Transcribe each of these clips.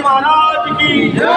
महाराज की जय।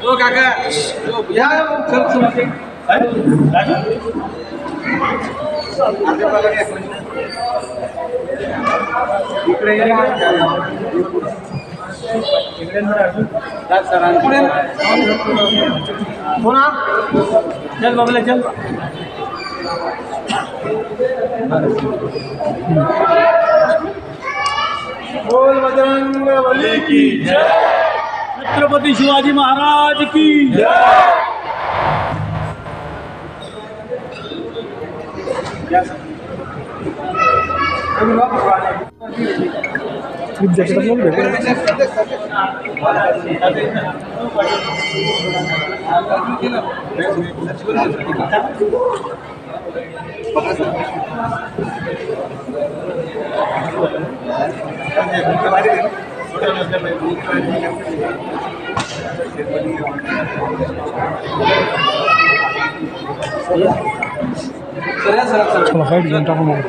ओ काका या चल सुनते इकडे पुन्हा चल बाबला चल बोल बजरंग बली की जय। छत्रपति शिवाजी महाराज की जय। चला फाइट घेऊन टाकू मग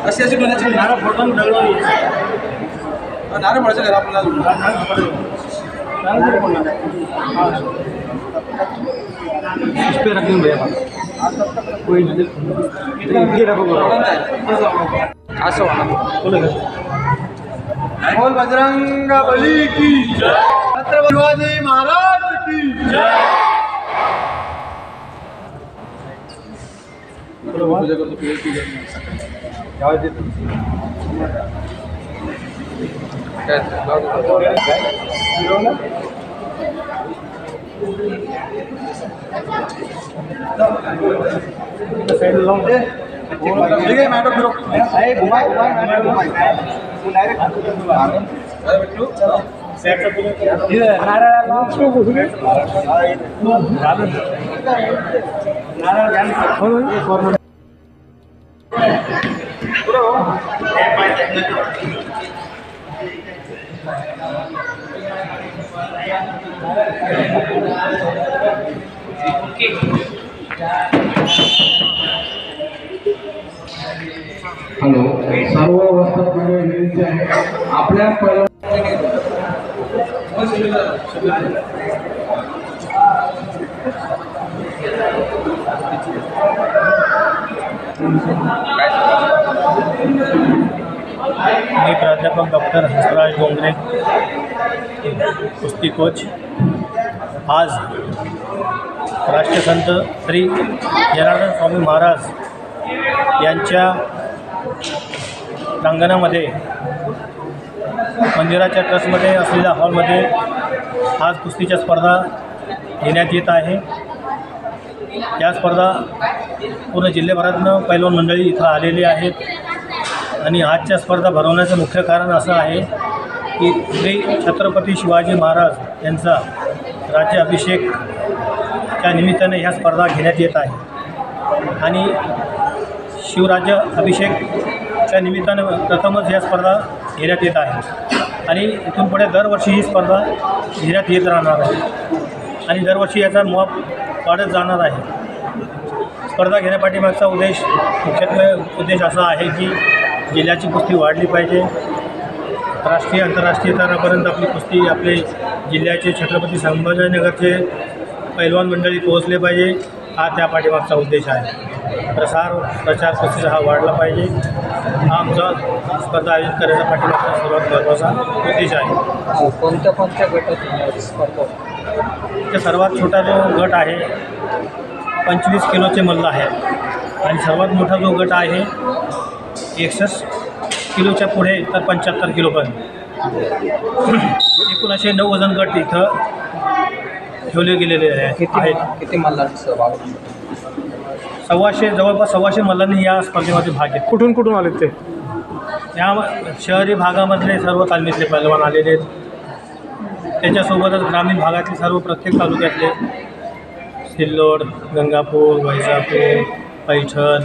अशी अशी कोणाची नारळ फोडून दगडवली नारळ पडायचं घरा आपल्याला इस पे रखेंगे भैया कोई नहीं रखो बोल बजरंग बली की जय। छत्रपति शिवाजी महाराज की जय। ठीक है मैडम फिरो घुमाए हॅलो सर्व वस्तात विनंती आहे आपल्या मी प्राध्यापक डॉक्टर हंसराज डोंगरे कुस्ती कोच आज राष्ट्रसंत श्री जनार्दन स्वामी महाराज यांच्या प्रांगणामध्ये मंदिराच्या ट्रस्टमध्ये असलेल्या हॉलमध्ये आज कुस्तीच्या स्पर्धा घेण्यात येत आहे। या स्पर्धा पूर्ण जिल्ह्याभरातून पैलवान मंडळी इथं आलेली आहेत आणि आजच्या स्पर्धा भरवण्याचं मुख्य कारण असं आहे की श्री छत्रपती शिवाजी महाराज यांचा राज्याभिषेकच्या निमित्ताने ह्या स्पर्धा घेण्यात येत आहे आणि शिवराज्य अभिषेकच्या निमित्तानं प्रथमच या स्पर्धा घेण्यात येत आहे आणि इथून पुढे दरवर्षी ही स्पर्धा घेण्यात येत राहणार आहे आणि दरवर्षी याचा माप वाढत जाणार आहे। स्पर्धा घेण्यापाठीमागचा मुख्यत्वे उद्देश असा आहे की जिल्ह्याची कुस्ती वाढली पाहिजे, राष्ट्रीय आंतरराष्ट्रीय स्तरापर्यंत आपली कुस्ती आपले जिल्ह्याचे छत्रपती संभाजीनगरचे पैलवान मंडळी पोहोचले पाहिजे, हा त्या पाठीमागचा उद्देश आहे। प्रचार कुस्तीचा हा वाढला पाहिजे, हा आमचा स्पर्धा आयोजित करण्याचा पाठीमागचा सर्वात महत्त्वाचा उद्देश आहे। कोणत्या कोणत्या गटात स्पर्धा? तर सर्वात छोटा जो गट आहे 25 किलोचे मल्ल आहे आणि सर्वात मोठा जो गट आहे 61 किलोच्या पुढे तर 75 किलोपर्यंत एकूण असे 9 वजन गट इथं ठेवले गेलेले आहेत. किती मल्लांचा सहभाग? जवळपास 1,200 मल्लांनी या स्पर्धेमध्ये भाग घेतला. कुठून कुठून आले ते? या शहरी भागामधले सर्व तालमीतले पैलवान आलेले आहेत. त्याच्यासोबतच ग्रामीण भागातले सर्व प्रत्येक तालुक्यातले सिल्लोड, गंगापूर, वैजापूर, पैठण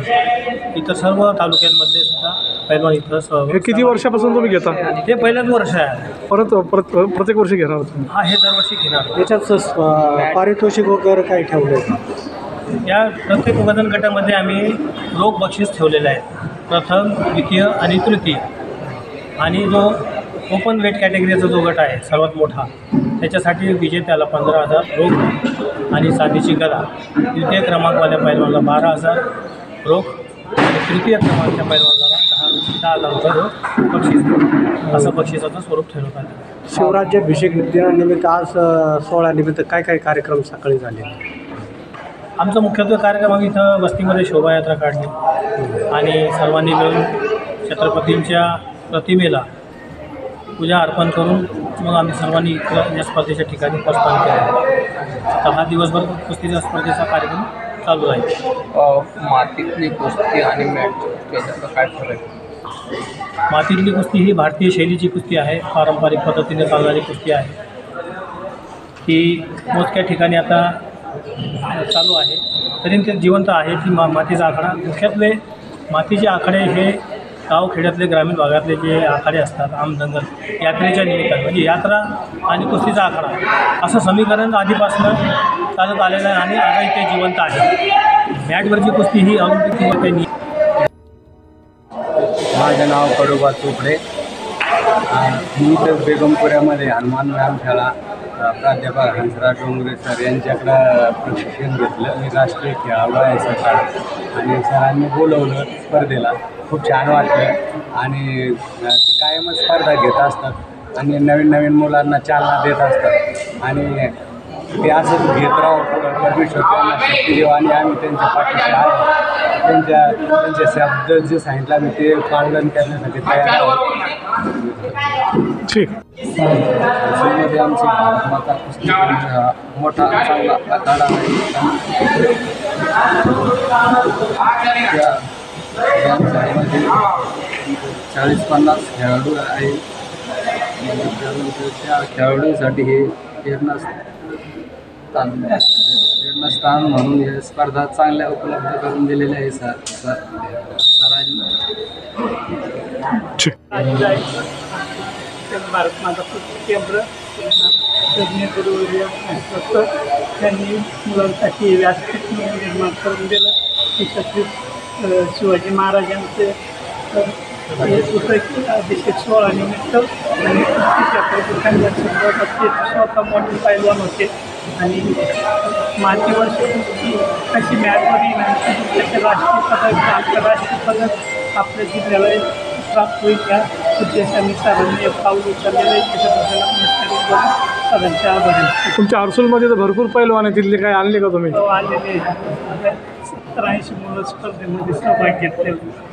इतर सर्व तालुक्यांमधले सुद्धा पैलवान इथं हे किती वर्षापासून तुम्ही घेता? हे पहिलंच वर्ष आहे. परत प्रत्येक वर्षी घेणार होतं? हा, हे दरवर्षी घेणार. याच्यात पारितोषिक वगैरे काय ठेवलं? या प्रत्येक वजन गटामध्ये आम्ही रोख बक्षीस ठेवलेलं आहे. प्रथम, द्वितीय आणि तृतीय. आणि जो ओपन वेट कॅटेगरीचा जो गट आहे सर्वात मोठा, त्याच्यासाठी विजेत्याला 15,000 रोख आणि चांदीची गदा, द्वितीय क्रमांकवाल्या पैलवानाला 12,000 रोख आणि तृतीय क्रमांकाच्या पैलवानाला 10,000 रुपये रोख बक्षीस, असं बक्षिसाचं स्वरूप ठेवण्यात आलं. शिवराज्याभिषेक दिनानिमित्त आज सोहळ्यानिमित्त काय काय कार्यक्रम सकाळी झाले? आमचा मुख्यत्वे कार्यक्रम आम्ही इथं वस्तीमध्ये शोभायात्रा काढली आणि सर्वांनी मिळून छत्रपतींच्या प्रतिमेला पूजा अर्पण करून मग आम्ही सर्वांनी इथं या स्पर्धेच्या ठिकाणी प्रस्थान केलं. आता हा दिवसभर कुस्तीच्या स्पर्धेचा कार्यक्रम चालू आहे. मातीतली कुस्ती आणि मॅट याच्यात काय फरक आहे? मातीतली कुस्ती ही भारतीय शैलीची कुस्ती आहे. पारंपरिक पद्धतीने चालणारी कुस्ती आहे. ती मोजक्या ठिकाणी आता चालू आहे, तरी ते जिवंत आहे. ती मातीचा आखाडा, मुख्यत्वे मातीचे आखाडे हे गावखेड्यातले ग्रामीण भागातले जे आखाडे असतात, आमदंगल यात्रेच्या निमित्ताने, म्हणजे यात्रा आणि कुस्तीचा आखाडा असं समीकरण आधीपासून चालत आलेलं आहे आणि आजही ते जिवंत आहे. मॅटवरची कुस्ती ही ऑलिम्पिक किंवा काही. माझं नाव कडोबा चोपडे. मी तर बेगमपुऱ्यामध्ये हनुमान व्यायामशाळा प्राध्यापक हंसराज डोंगरे सर यांच्याकडं प्रशिक्षण घेतलं. मी राष्ट्रीय खेळाडू आहे सकाळ, आणि सरांनी बोलवलं स्पर्धेला. खूप छान वाटलं आणि ते कायमच स्पर्धा घेत असतात आणि नवीन नवीन मुलांना चालना देत असतात आणि ते असंच घेत राहू पुढं. परमेश्वर त्यांना शक्ती देऊ आणि आम्ही त्यांच्या पाठीशी आहे. त्यांचे शब्द जे सांगितलं आम्ही ते पालन करण्यासाठी तयार आहोत. ठीक. मध्ये आमची भारत माता कुस्ती मोठा चांगला आखाडा आहे. या शाळेमध्ये 40-50 खेळाडू आहेत. त्यानंतर त्या खेळाडूंसाठी हे प्रेरणास्थान म्हणून हे स्पर्धा चांगल्या उपलब्ध करून दिलेल्या आहे सरांनी. भारत माता कुस्ती केंद्र तज्ञ गुरुवर्य त्यांनी मुलांसाठी व्यासपीठ निर्माण करून दिलं. त्याच्यात शिवाजी महाराजांचे अभिषेक सोहळ्यानिमित्त आणि कुस्तीच्या प्रमुखांच्या स्वतः मोठे पैलवान होते आणि मातीवर कशी मॅटवर येणार त्याचे राष्ट्रीय पदक आंतरराष्ट्रीय पदक आपल्या जिल्ह्याला प्राप्त होईल या उद्देशाने सरांनी पाऊल उचललेलं आहे. त्याच्याबद्दल सरांचे आभार आहे. तुमच्या आरसूलमध्ये तर भरपूर पैलवान आहे, तिथले काय आणले का तुम्ही? आलेले 70-80 मुलं स्पर्धेमध्ये सहभाग घेतलेले.